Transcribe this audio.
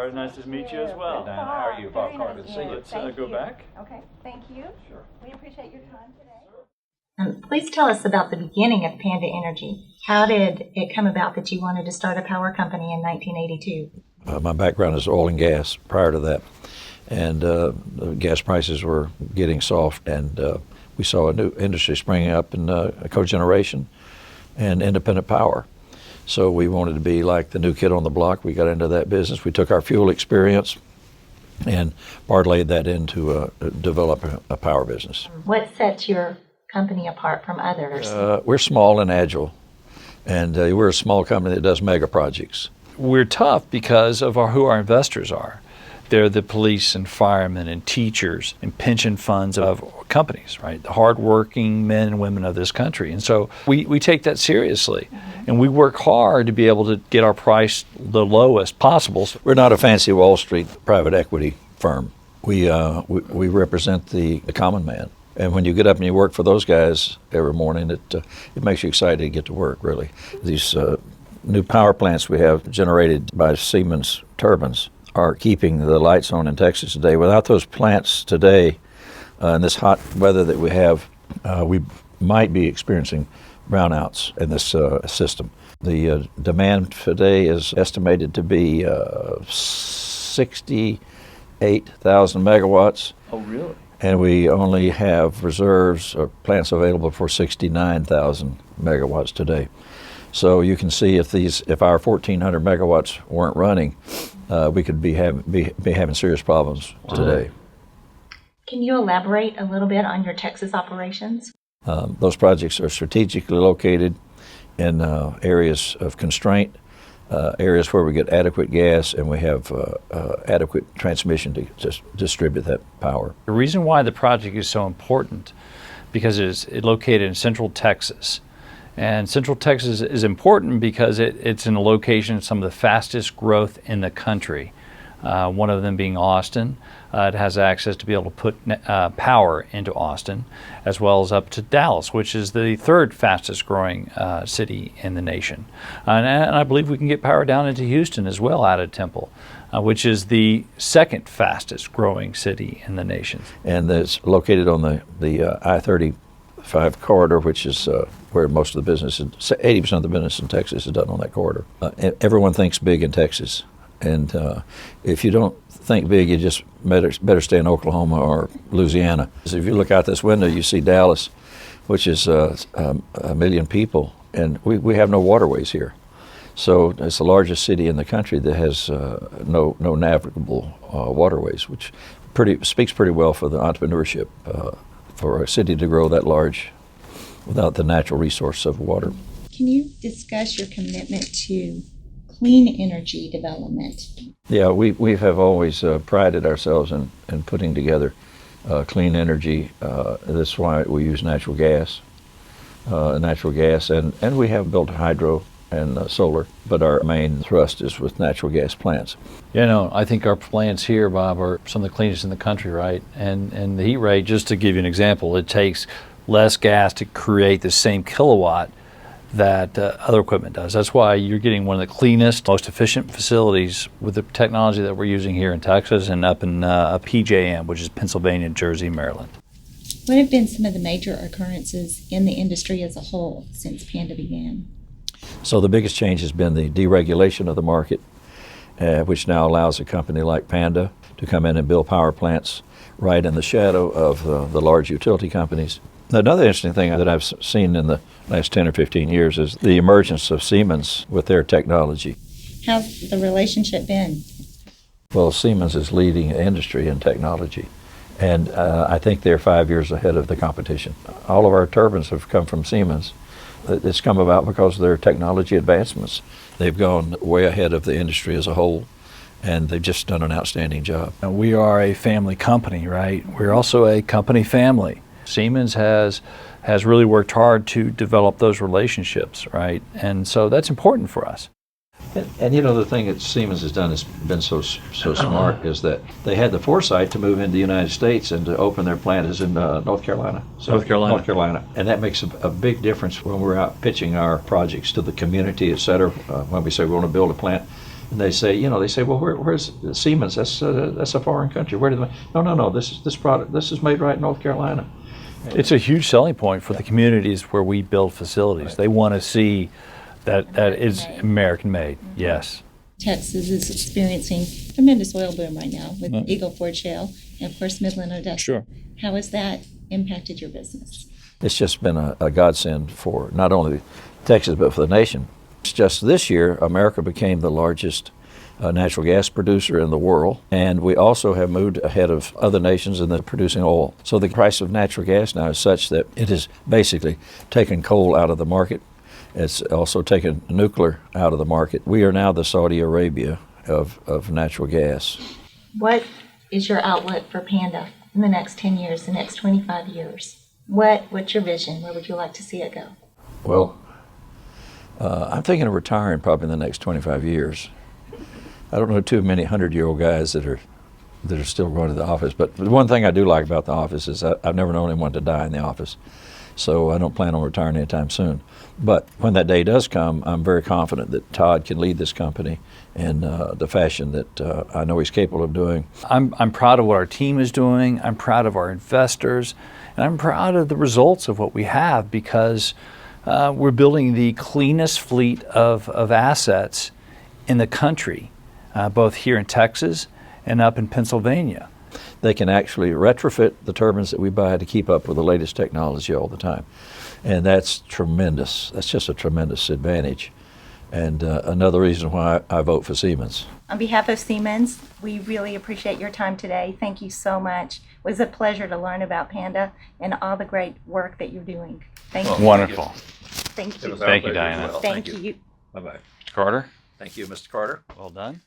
Carter. Nice to meet you as well. How are you, Bob Carter? Good to see you. Let's go back. Okay, thank you. Sure. We appreciate your time today. Please tell us about the beginning of Panda Energy. How did it come about that you wanted to start a power company in 1982? My background is oil and gas prior to that, and the gas prices were getting soft, and we saw a new industry springing up in cogeneration and independent power. So we wanted to be like the new kid on the block. We got into that business. We took our fuel experience and parlayed that into develop a power business. What sets your company apart from others? We're small and agile, and we're a small company that does mega projects. We're tough because of who our investors are. They're the police and firemen and teachers and pension funds of companies, right? The hardworking men and women of this country. And so we take that seriously. And we work hard to be able to get our price the lowest possible. We're not a fancy Wall Street private equity firm. We represent the common man. And when you get up and you work for those guys every morning, it makes you excited to get to work, really. These new power plants we have generated by Siemens turbines are keeping the lights on in Texas today. Without those plants today, in this hot weather that we have, we might be experiencing brownouts in this system. The demand today is estimated to be 68,000 megawatts. Oh, really? And we only have reserves or plants available for 69,000 megawatts today. So you can see if our 1,400 megawatts weren't running, we could be having serious problems today. Can you elaborate a little bit on your Texas operations? Those projects are strategically located in areas of constraint, areas where we get adequate gas and we have adequate transmission to just distribute that power. The reason why the project is so important because it's located in Central Texas. And Central Texas is important because it's in a location of some of the fastest growth in the country. One of them being Austin. It has access to be able to put power into Austin, as well as up to Dallas, which is the third fastest growing city in the nation. And I believe we can get power down into Houston as well out of Temple, which is the second fastest growing city in the nation. And it's located on the I-35 corridor, which is where most of the business, 80% of the business in Texas is done on that corridor. Everyone thinks big in Texas. And if you don't think big, you just better stay in Oklahoma or Louisiana. If you look out this window, you see Dallas, which is a million people, and we have no waterways here. So it's the largest city in the country that has no navigable waterways, which speaks pretty well for the entrepreneurship for a city to grow that large without the natural resource of water. Can you discuss your commitment to clean energy development? Yeah, we have always prided ourselves in putting together clean energy. That's why we use natural gas, and we have built hydro and solar, but our main thrust is with natural gas plants. I think our plants here, Bob, are some of the cleanest in the country, right? And the heat rate, just to give you an example, it takes less gas to create the same kilowatt that other equipment does. That's why you're getting one of the cleanest, most efficient facilities with the technology that we're using here in Texas and up in PJM, which is Pennsylvania, Jersey, Maryland. What have been some of the major occurrences in the industry as a whole since Panda began? So the biggest change has been the deregulation of the market, which now allows a company like Panda to come in and build power plants right in the shadow of the large utility companies. Another interesting thing that I've seen in the last 10 or 15 years is the emergence of Siemens with their technology. How's the relationship been? Well, Siemens is leading the industry in technology, and I think they're 5 years ahead of the competition. All of our turbines have come from Siemens. It's come about because of their technology advancements. They've gone way ahead of the industry as a whole, and they've just done an outstanding job. We are a family company, right? We're also a company family. Siemens has really worked hard to develop those relationships, right? And so that's important for us. And the thing that Siemens has done has been so smart is that they had the foresight to move into the United States and to open their plant is in North Carolina. North Carolina. And that makes a big difference when we're out pitching our projects to the community, et cetera. When we say we want to build a plant And they say, well, where's Siemens? That's a foreign country. Where do they? No. This product is made right in North Carolina. It's a huge selling point for the communities where we build facilities. They want to see that is American made. Yes. Texas is experiencing tremendous oil boom right now with Eagle Ford Shale and, of course, Midland Odessa. Sure. How has that impacted your business? It's just been a godsend for not only Texas but for the nation. It's just this year, America became the largest natural gas producer in the world, and we also have moved ahead of other nations in the producing oil. So the price of natural gas now is such that it has basically taken coal out of the market. It's also taken nuclear out of the market. We are now the Saudi Arabia of natural gas. What is your outlook for Panda in the next 10 years, the next 25 years? What's your vision? Where would you like to see it go? Well, I'm thinking of retiring probably in the next 25 years. I don't know too many 100-year-old guys that are still going to the office, but the one thing I do like about the office is I've never known anyone to die in the office, so I don't plan on retiring anytime soon. But when that day does come, I'm very confident that Todd can lead this company in the fashion that I know he's capable of doing. I'm proud of what our team is doing. I'm proud of our investors, and I'm proud of the results of what we have because we're building the cleanest fleet of assets in the country, both here in Texas and up in Pennsylvania. They can actually retrofit the turbines that we buy to keep up with the latest technology all the time. And that's tremendous. That's just a tremendous advantage. And another reason why I vote for Siemens. On behalf of Siemens, we really appreciate your time today. Thank you so much. It was a pleasure to learn about Panda and all the great work that you're doing. Thank you. Wonderful. Thank you. Thank you, Diana. Thank you. Bye-bye. Mr. Carter? Thank you, Mr. Carter. Well done.